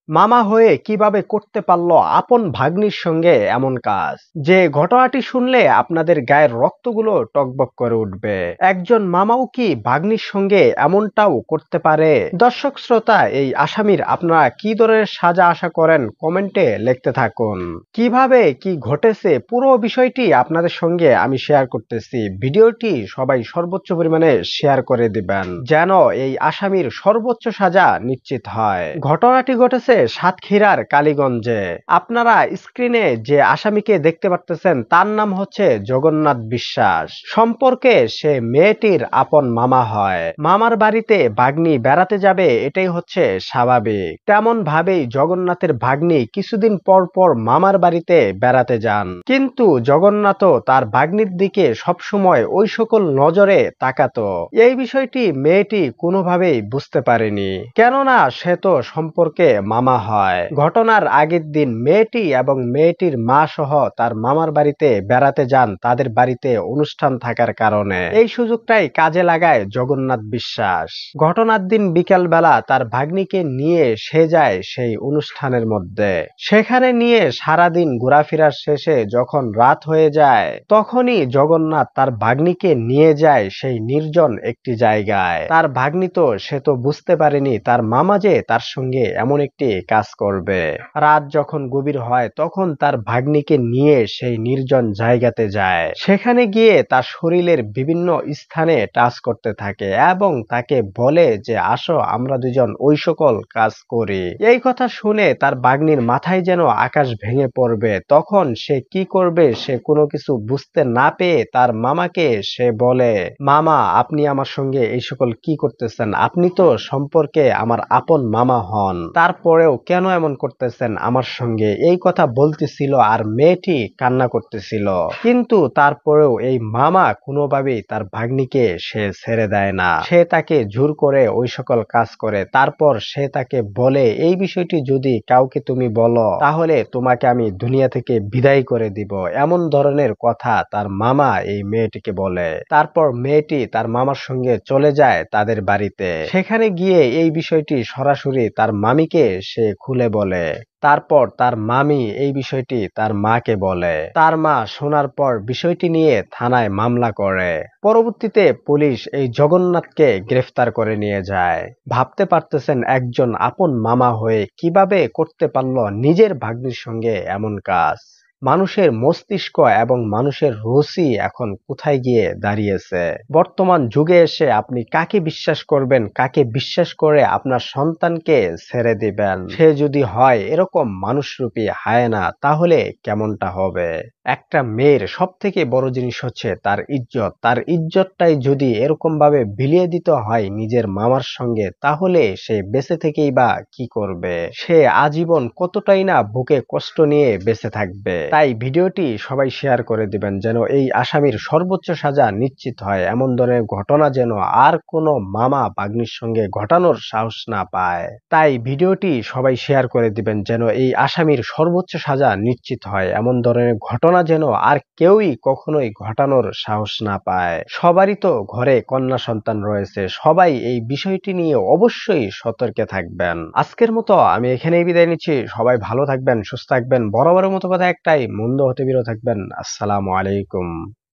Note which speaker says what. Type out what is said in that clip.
Speaker 1: মামা হয়ে কিভাবে করতে পারলো আপন ভাগ্নির সঙ্গে এমন কাজ, যে ঘটনাটি শুনলে আপনাদের গায়ের রক্তগুলো টকবক করে উঠবে। একজন মামাও কি ভাগ্নির সঙ্গে এমনটাও করতে পারে? দর্শক শ্রোতা, এই আসামির আপনারা কি ধরনের সাজা আশা করেন কমেন্টে লিখতে থাকুন। কিভাবে কি ঘটেছে পুরো বিষয়টি আপনাদের সঙ্গে আমি শেয়ার করতেছি। ভিডিওটি সবাই সর্বোচ্চ পরিমাণে শেয়ার করে দিবেন, যেন এই আসামির সর্বোচ্চ সাজা নিশ্চিত হয়। ঘটনাটি ঘটেছে সাতক্ষীরার কালীগঞ্জে। আপনারা স্ক্রিনে যে আসামিকে দেখতে পারতেছেন তার নাম হচ্ছে জগন্নাথ বিশ্বাস। সম্পর্কে সে মেয়েটির আপন মামা হয়। মামার বাড়িতে ভাগ্নি বেড়াতে যাবে, এটাই হচ্ছে স্বাভাবিক। তেমন ভাবেই জগন্নাথের ভাগ্নি কিছুদিন পর পর মামার বাড়িতে বেড়াতে যান, কিন্তু জগন্নাথও তার ভাগ্নির দিকে সবসময় ওই সকল নজরে তাকাতো। এই বিষয়টি মেয়েটি কোনোভাবেই বুঝতে পারেনি, কেননা সে তো সম্পর্কে মামা হয়। ঘটনার আগের দিন মেয়েটি এবং মেয়েটির মা সহ তার মামার বাড়িতে বেড়াতে যান তাদের বাড়িতে অনুষ্ঠান থাকার কারণে। এই সুযোগটাই কাজে লাগায় জগন্নাথ বিশ্বাস। ঘটনার দিন বিকেল বেলা তার ভাগ্নিকে নিয়ে সে যায় সেই অনুষ্ঠানের মধ্যে। সেখানে নিয়ে সারাদিন ঘোরাফেরার শেষে যখন রাত হয়ে যায়, তখনই জগন্নাথ তার ভাগ্নিকে নিয়ে যায় সেই নির্জন একটি জায়গায়। তার ভাগ্নি তো সে তো বুঝতে পারেনি তার মামা যে তার সঙ্গে এমন একটি কাজ করবে। রাত যখন গভীর হয় তখন তার ভাগ্নিকে নিয়ে সেই নির্জন জায়গাতে যায়। সেখানে গিয়ে তার শরীরের বিভিন্ন স্থানে টাচ করতে থাকে এবং তাকে বলে যে আসো আমরা দুজন ওই সকল কাজ করি। এই কথা শুনে তার ভাগ্নির মাথায় যেন আকাশ ভেঙে পড়বে। তখন সে কি করবে সে কোনো কিছু বুঝতে না পেয়ে তার মামাকে সে বলে, মামা আপনি আমার সঙ্গে এই সকল কি করতেছেন? আপনি তো সম্পর্কে আমার আপন মামা হন, তারপরেও কেন এমন করতেছেন আমার সঙ্গে? এই কথা বলতেছিল আর মেয়েটি কান্না করতেছিল, কিন্তু তারপরেও এই মামা কোনোভাবেই তার ভাগ্নিকে সে ছেড়ে দেয় না। সে তাকে জোর করে ওই সকল কাজ করে। তারপর সে তাকে বলে, এই বিষয়টি যদি কাউকে তুমি বলো তাহলে তোমাকে আমি দুনিয়া থেকে বিদায় করে দিব। এমন ধরনের কথা তার মামা এই মেয়েটিকে বলে। তারপর মেয়েটি তার মামার সঙ্গে চলে যায় তাদের বাড়িতে। সেখানে গিয়ে এই বিষয়টি সরাসরি তার মামিকে সে খুলে বলে। তারপর তার মামি এই বিষয়টি তার মাকে বলে। তার মা শোনার পর বিষয়টি নিয়ে থানায় মামলা করে। পরবর্তীতে পুলিশ এই জগন্নাথকে গ্রেফতার করে নিয়ে যায়। ভাবতে পারতেছেন একজন আপন মামা হয়ে কিভাবে করতে পারল নিজের ভাগ্নির সঙ্গে এমন কাজ? মানুষের মস্তিষ্ক এবং মানুষের রুচি এখন কোথায় গিয়ে দাঁড়িয়েছে? বর্তমান যুগে এসে আপনি কাকে বিশ্বাস করবেন, কাকে বিশ্বাস করে আপনার সন্তানকে ছেড়ে দিবেন? সে যদি হয় এরকম মানুষরূপী হায়না, তাহলে কেমনটা হবে? একটা মেয়ের সব থেকে বড় জিনিস হচ্ছে তার ইজ্জত। তার ইজ্জতটাই যদি এরকম ভাবে বিলিয়ে দিতে হয় নিজের মামার সঙ্গে, তাহলে সে বেঁচে থেকেই বা কি করবে? সে আজীবন কতটাই না বুকে কষ্ট নিয়ে বেঁচে থাকবে। তাই ভিডিওটি সবাই শেয়ার করে দিবেন, যেন এই আসামির সর্বোচ্চ সাজা নিশ্চিত হয়। এমন ধরনের ঘটনা যেন আর কোনো মামা ভাগ্নির সঙ্গে ঘটানোর সাহস না পায়। তাই ভিডিওটি সবাই শেয়ার করে দিবেন, যেন এই আসামির সর্বোচ্চ সাজা নিশ্চিত হয়। এমন ধরনের ঘটনা যেন আর কেউই কখনোই ঘটানোর সাহস না পায়। সবারই তো ঘরে কন্যা সন্তান রয়েছে, সবাই এই বিষয়টি নিয়ে অবশ্যই সতর্কে থাকবেন। আজকের মতো আমি এখানেই বিদায় নিচ্ছি। সবাই ভালো থাকবেন, সুস্থ থাকবেন। বরাবরের মতো কথা একটাই, মন্দ হতে বিরত থাকবেন। আসসালামু আলাইকুম।